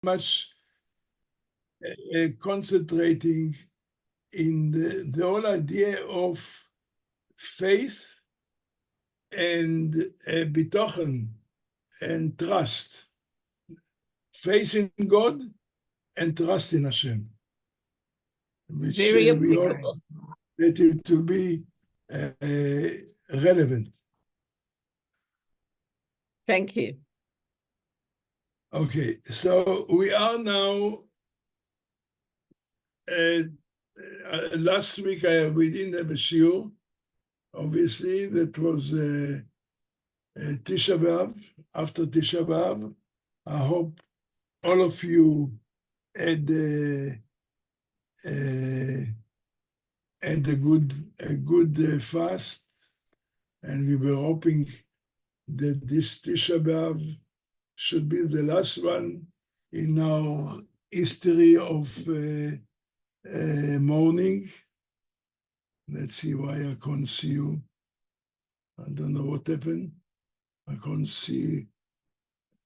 much concentrating in the whole idea of faith and bitochen and trust. Faith in God and trust in Hashem, which Very we hope applicable. that it will be relevant. Thank you. Okay, so we are now, last week we didn't have a shiur, obviously, that was Tisha B'Av. After Tisha B'Av, I hope all of you had a good fast, and we were hoping that this Tisha B'Av should be the last one in our history of mourning. Let's see why I can't see you. I don't know what happened. I can't see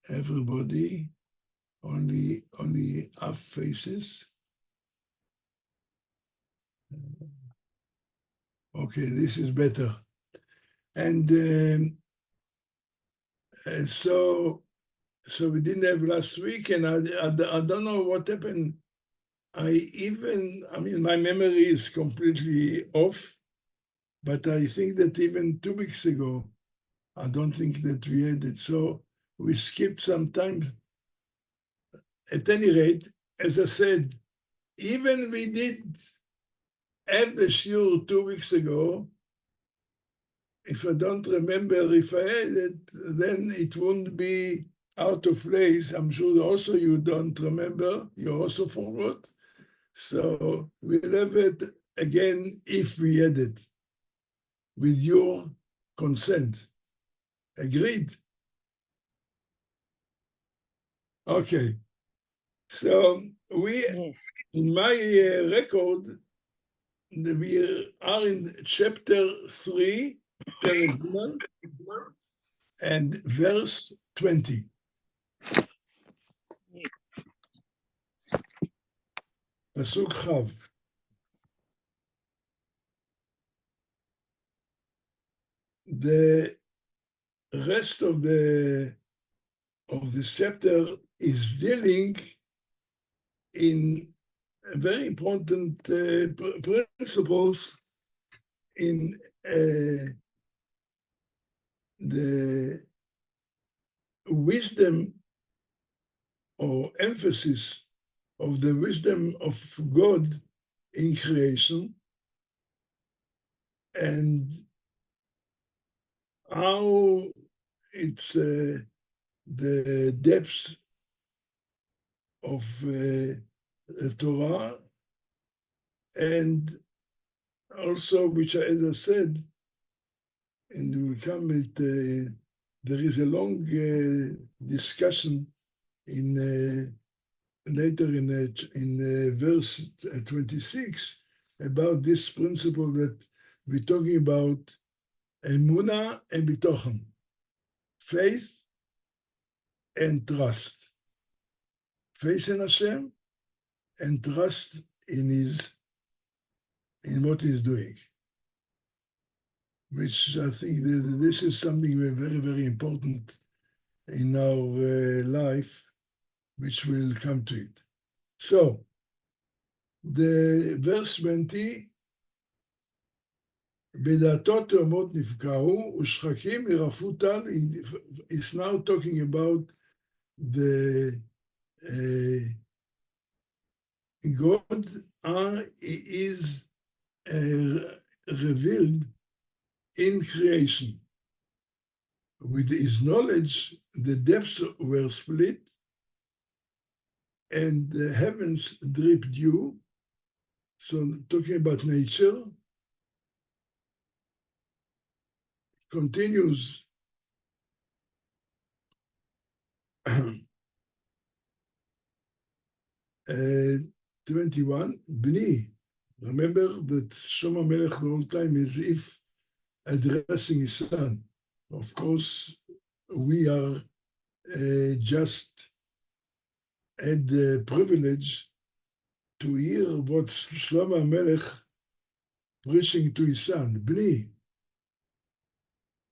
everybody, only half faces. Okay, this is better. And so we didn't have last week, and I don't know what happened. My memory is completely off, but I think that even 2 weeks ago, I don't think that we had it. So we skipped some time. At any rate, as I said, even we did have the shiur 2 weeks ago. If I don't remember, if I had it, then it wouldn't be out of place. I'm sure also you don't remember, you also forgot. So we'll have it again if we had it, with your consent. Agreed? Okay. So Yes. in my record, we are in chapter 3, and verse 20. Pasuk Chav. The rest of this chapter is dealing in very important principles in the wisdom or emphasis of the wisdom of God in creation, and how it's the depths of the Torah, and also, which, as I said, and we will come with, there is a long discussion in later in verse 26 about this principle that we're talking about emunah and bitochen, faith and trust. Faith in Hashem and trust in what he's doing. Which I think this is something very, very important in our life, which will come to it. So, the verse 20, בדעתו תאומות נפגעו, ושחקים ירפו טל, is now talking about the God is revealed in creation. With his knowledge, the depths were split, and the heavens drip dew. So talking about nature, continues 21, Bni. Remember that Shlomo Melech the whole time is if addressing his son. Of course, we are just had the privilege to hear what Shlomo Melech preaching to his son, Bni,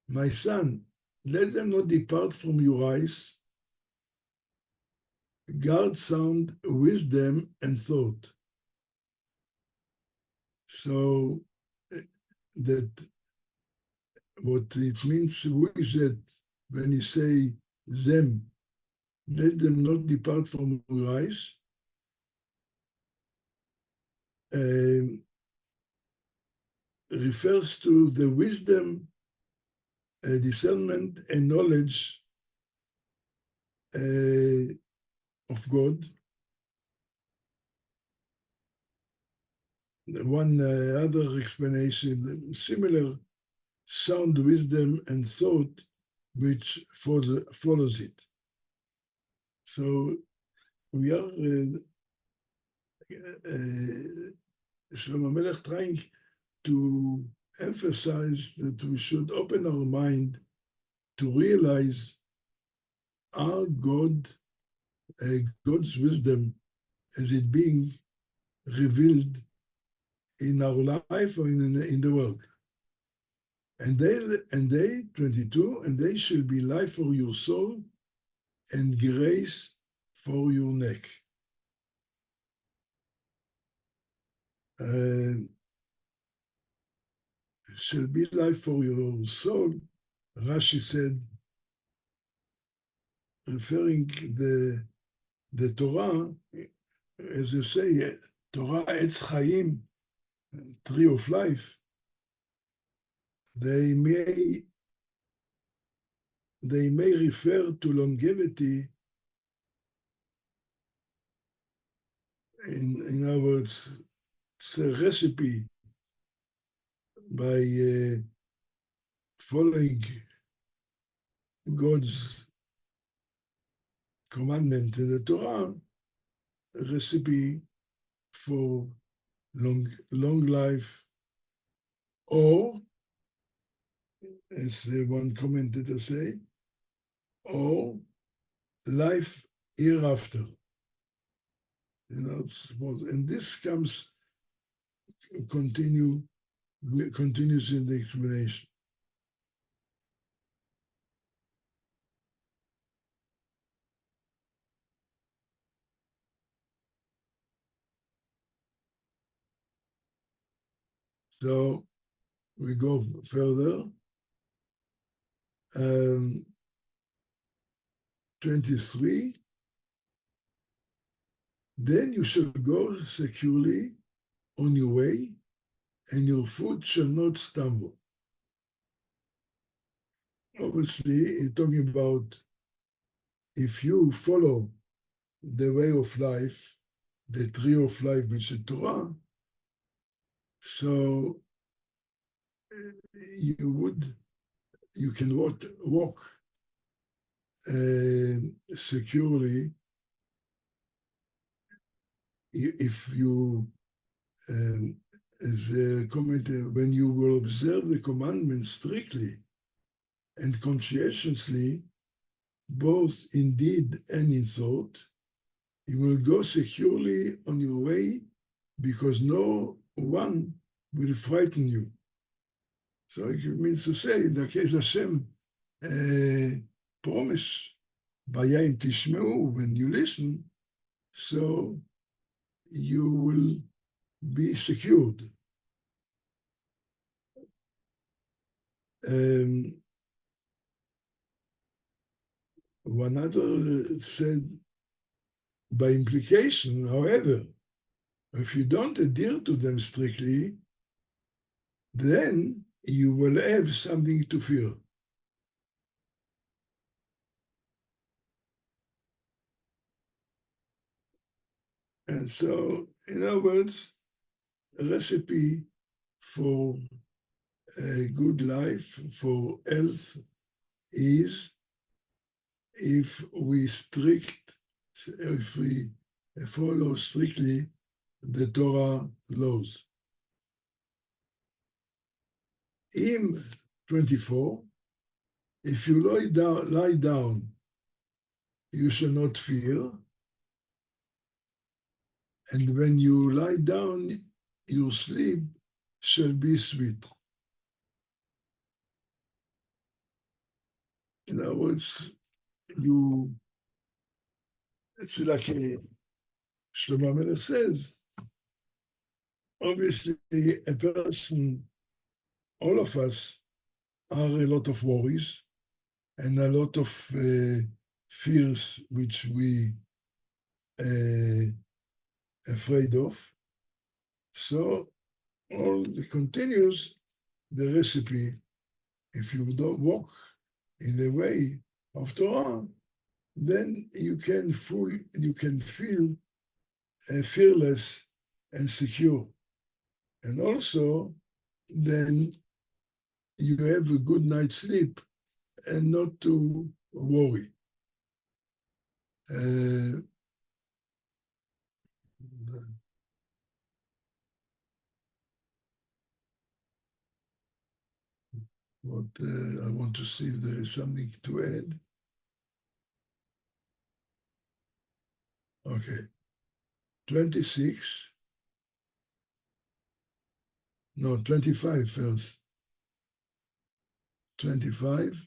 my son, let them not depart from your eyes. Guard sound wisdom and thought. So that what it means is that when you say them, let them not depart from your eyes, refers to the wisdom, discernment, and knowledge of God. One other explanation, similar sound wisdom and thought, which follows it. So we are Shlomo Melech trying to emphasize that we should open our mind to realize our God's wisdom as it being revealed in our life or in the world. And they 22, and they shall be life for your soul and grace for your neck. Shall be life for your soul, Rashi said, referring the Torah, as you say, Torah Etz Chaim, tree of life, they may refer to longevity. In other words, it's a recipe by following God's commandment in the Torah, a recipe for long life, or, as one commentator say, or life hereafter. And this continues in the explanation. So we go further. 23. Then you shall go securely on your way, and your foot shall not stumble. Obviously, he's talking about if you follow the way of life, the tree of life, which is Torah, so you can walk securely if you, as a commentator, when you will observe the commandments strictly and conscientiously, both in deed and in thought, you will go securely on your way because no one will frighten you. So it means to say, in the case Hashem promise, Vayayim Tishmeu, when you listen, so you will be secured. One other said, by implication, however, if you don't adhere to them strictly, then you will have something to fear. And so, in other words, a recipe for a good life, for health, is if we follow strictly the Torah laws. In 24, if you lie down, you shall not fear, and when you lie down, your sleep shall be sweet. In other words, it's like Shlomo Melech says, obviously a person, all of us, are a lot of worries and a lot of fears which we afraid of. So all the continues the recipe. If you don't walk in the way of Torah, then you can feel fearless and secure. And also, then you have a good night's sleep and not to worry. What I want to see if there is something to add. Okay. 26. No, 25 first. 25.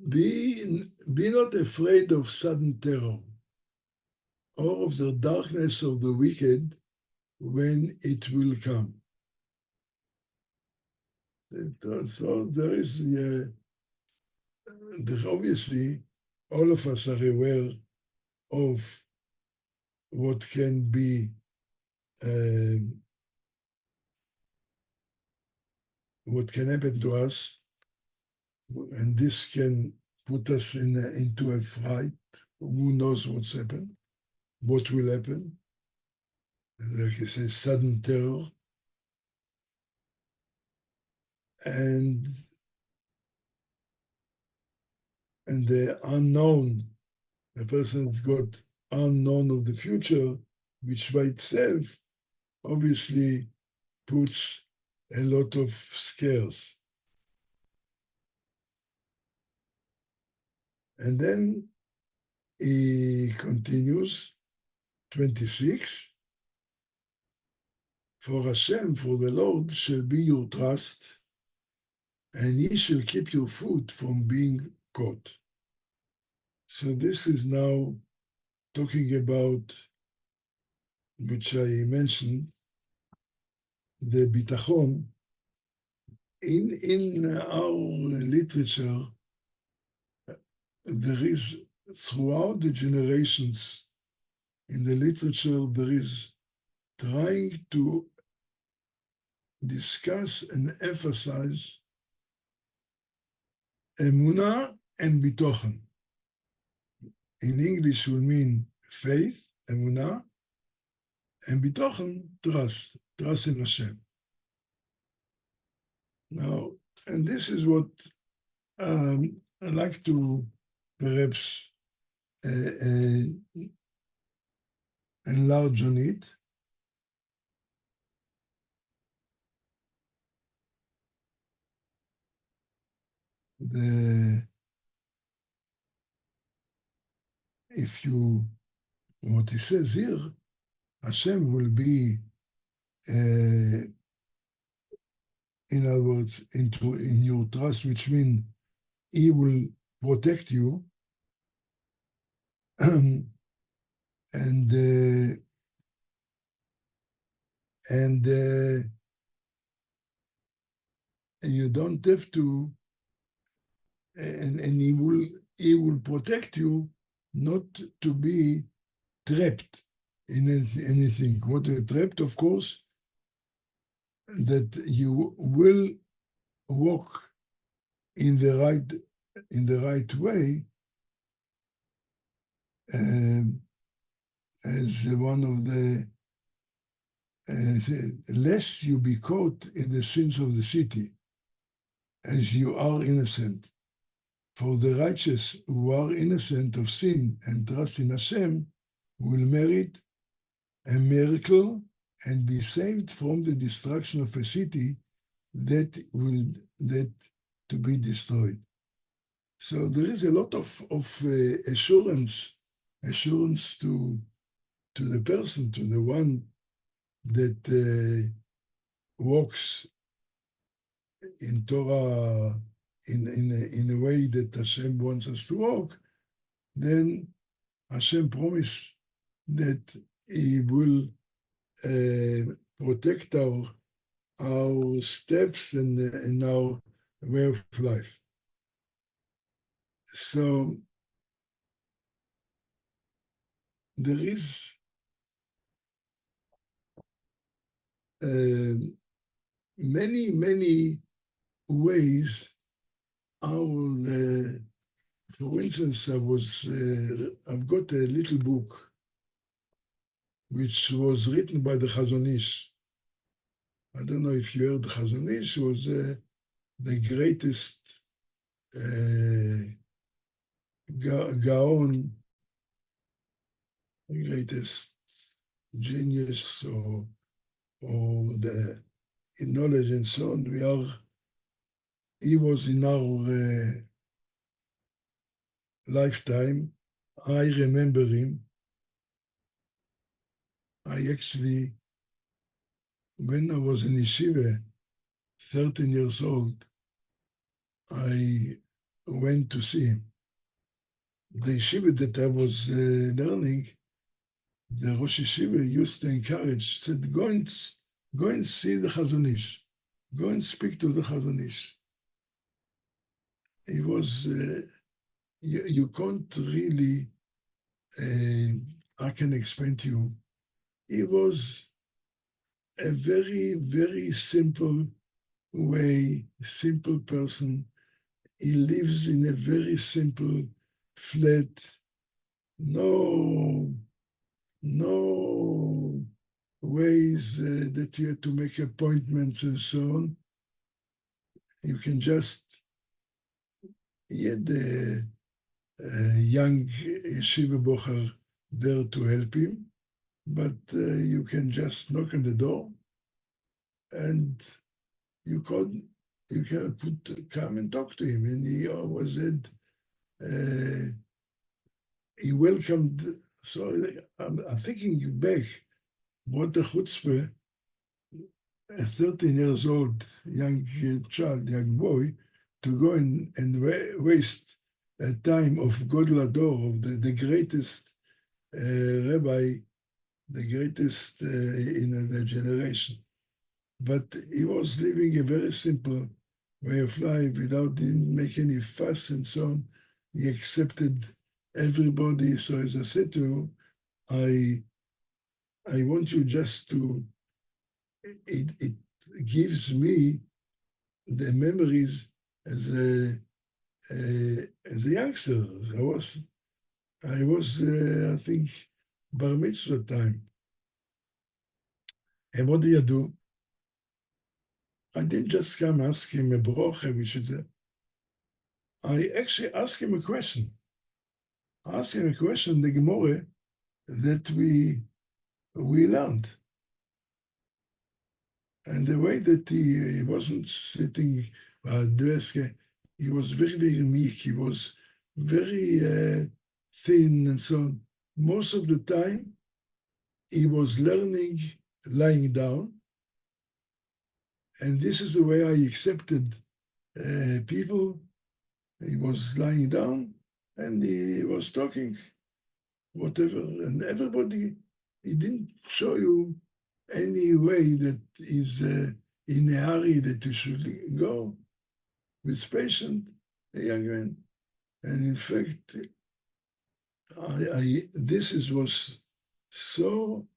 Be not afraid of sudden terror or of the darkness of the wicked when it will come. So there is, obviously, all of us are aware of what can be, what can happen to us, and this can put us into a fright. Who knows what will happen? Like I say, sudden terror. And the unknown, a person's got unknown of the future, which by itself obviously puts a lot of scares. And then he continues, 26, for Hashem, for the Lord, shall be your trust, and he shall keep your foot from being caught. So this is now talking about, which I mentioned, the bitachon. In our literature, there is, throughout the generations in the literature, there is trying to discuss and emphasize emunah and bitochen. In English will mean faith, emunah, and bitochen, trust in Hashem. Now, and this is what I'd like to perhaps enlarge on it. What he says here, Hashem will be, in other words, in your trust, which means he will protect you, and you don't have to, and he will protect you not to be trapped in anything. What is trapped, of course, that you will walk in the right way, as one of the lest you be caught in the sins of the city, as you are innocent. For the righteous who are innocent of sin and trust in Hashem will merit a miracle and be saved from the destruction of a city that to be destroyed. So there is a lot of assurance to to the person, to the one that walks in Torah in a way that Hashem wants us to walk, then Hashem promised that He will protect our steps and our way of life. So there is many ways how, for instance, I've got a little book which was written by the Chazon Ish. I don't know if you heard the Chazon Ish was the greatest Gaon, the greatest genius or the in knowledge and so on. He was in our lifetime. I remember him. I actually, when I was in yeshiva, 13 years old, I went to see him. The yeshiva that I was learning, the Rosh Yeshiva used to encourage, said, go and see the Chazon Ish. Go and speak to the Chazon Ish. He was, you can't really, I can explain to you, he was a very simple person. He lives in a very simple flat, no ways that you have to make appointments and so on. You can just, he had a young yeshiva bocher there to help him, but you can just knock on the door and you can come and talk to him. And he always said, he welcomed, so I'm thinking back, what a chutzpah, a 13 years old young child, young boy, to go and waste a time of Godlador, of the greatest rabbi, the greatest in the generation. But he was living a very simple way of life without didn't make any fuss and so on. He accepted everybody. So as I said to you, I want you just to, it gives me the memories as a youngster. I was I think, bar mitzvah time. And what do you do? I didn't just come ask him a brocha, which is I actually asked him a question. I asked him a question, the Gemara, that we learned. And the way that he wasn't sitting at the desk, he was very meek. He was very thin and so on. Most of the time, he was learning lying down. And this is the way I accepted people. He was lying down and he was talking, whatever. And everybody, he didn't show you any way that is in a hurry that you should go with patient, a young man. And in fact, this was so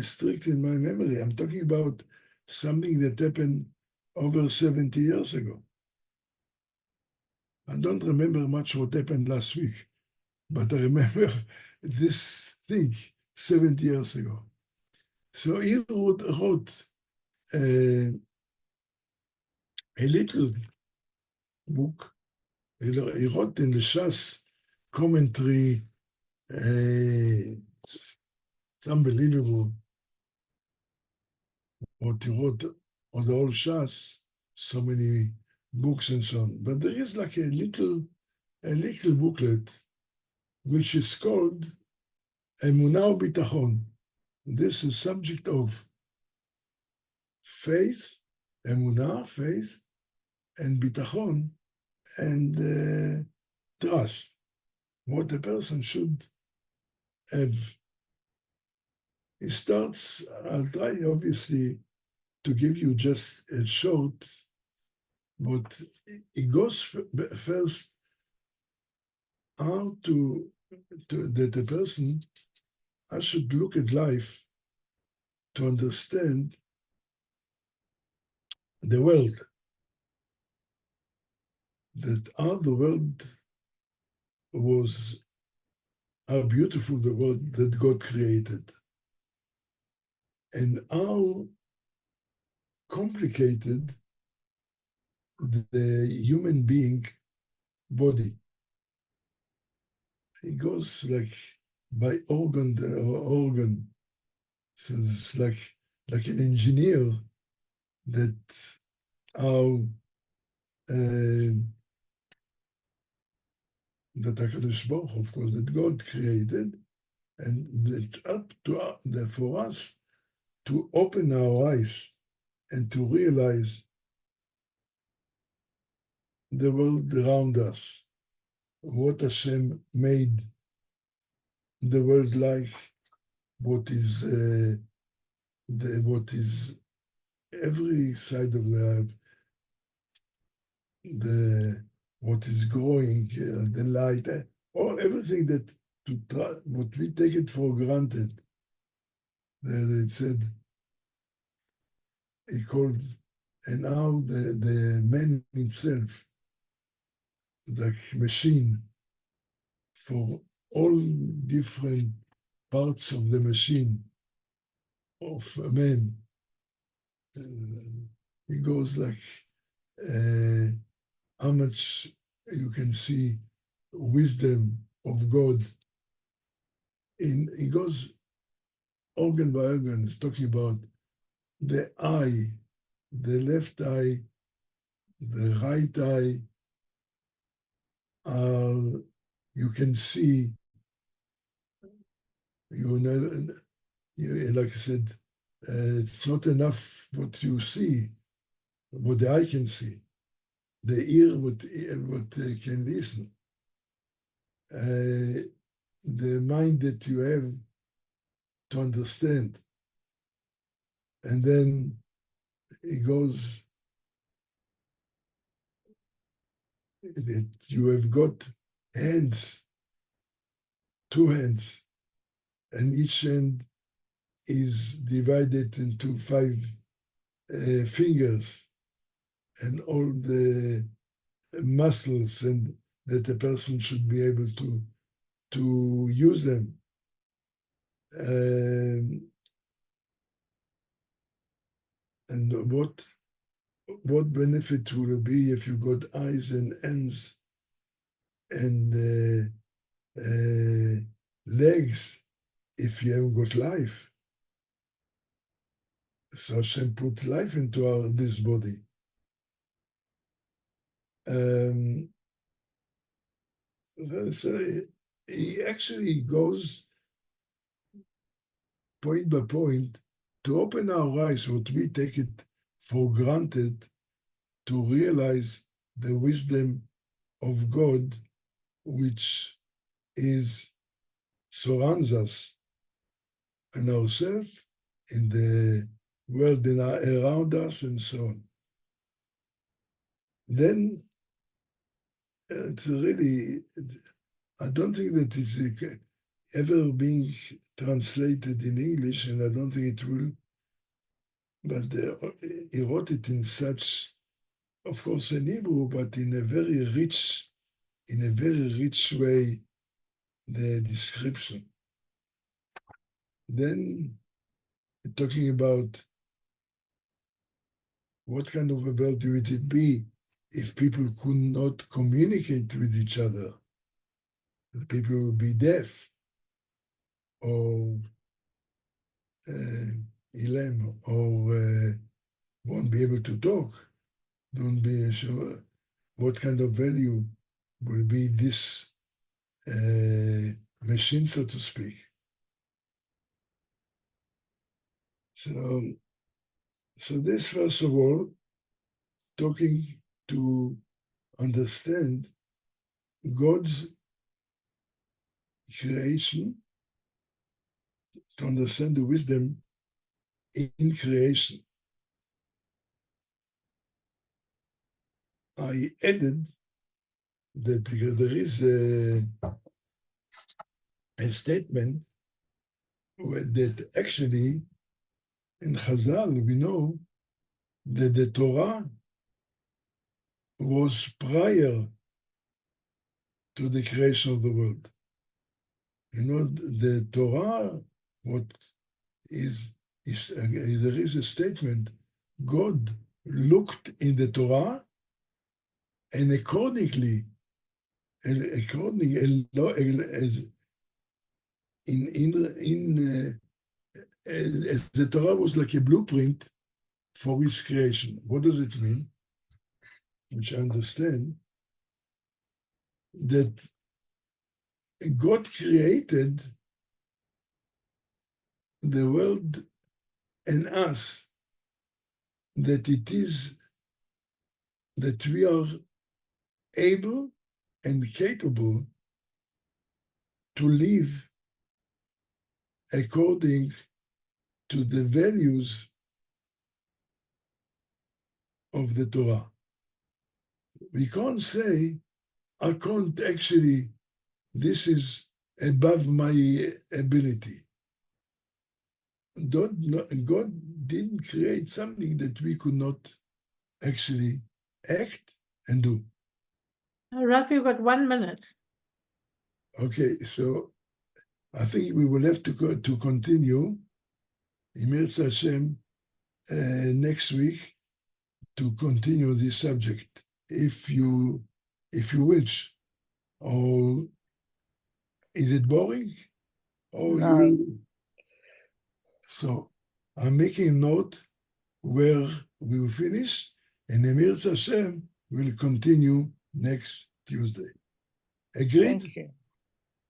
strict in my memory. I'm talking about something that happened over 70 years ago. I don't remember much what happened last week, but I remember this thing 70 years ago. So he wrote a little book. He wrote in the Shas commentary. It's unbelievable what he wrote on the whole Shas, so many books and so on. But there is like a little booklet which is called אמונה וביטחון. This is subject of faith, אמונה, faith, and ביטחון, and trust. What a person should have. He starts, I'll try obviously to give you just a short, but he goes first how to that a person, I should look at life to understand the world, that how the world was, how beautiful the world that God created, and how complicated the human being body. It goes like by organ or organ. So it's like an engineer that how that HaKadosh Baruch Hu, of course, that God created, and that up to for us to open our eyes and to realize the world around us, what Hashem made the world like, what is what is every side of the life, the what is growing, the light, or everything that to try, what we take it for granted. They said he called, and now the man himself, like machine for all different parts of the machine of a man. He goes like how much you can see wisdom of God. He goes organ by organ, he's talking about the eye, the left eye, the right eye, you can see, you never, like I said, it's not enough what you see, what the eye can see, the ear what can listen, the mind that you have to understand. And then it goes that you have got hands, two hands, and each hand is divided into five fingers, and all the muscles, and that a person should be able to use them. And what benefit will it be if you got eyes and hands and legs if you haven't got life? So Hashem put life into this body. So he actually goes point by point to open our eyes, what we take it for granted, to realize the wisdom of God, which surrounds us and ourselves in the world around us and so on. Then it's really, I don't think that it's ever being translated in English, and I don't think it will, but he wrote it in such, of course, in Hebrew, but in a very rich way, the description. Then talking about what kind of a world would it be if people could not communicate with each other? The people would be deaf or ill, or won't be able to talk, don't be sure what kind of value will be this machine, so to speak. So this, first of all, talking to understand God's creation, to understand the wisdom in creation. I added that because there is a statement that actually in Chazal we know that the Torah was prior to the creation of the world. You know, the Torah, what is there is a statement, God looked in the Torah and accordingly, as as the Torah was like a blueprint for his creation. What does it mean? Which I understand that God created the world and us, that it is that we are able and capable to live according to the values of the Torah. We can't say, I can't actually, this is above my ability. God didn't create something that we could not actually act and do. Rav, you got 1 minute. Okay, so I think we will have to go to continue, Emir Hashem, next week to continue this subject, if you wish. Or is it boring? Or No. you? So I'm making a note where we will finish, and Emir Hashem will continue next Tuesday. Agreed? Thank you.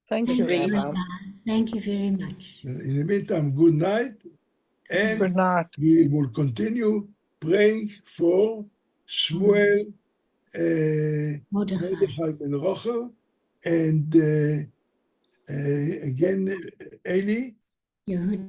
Thank you, Agreed. Rabbi. Thank you very much. In the meantime, good night, and Good night. we will continue praying for Shmuel, Mordechai ben Rochel, and again, Eli. Yehuda.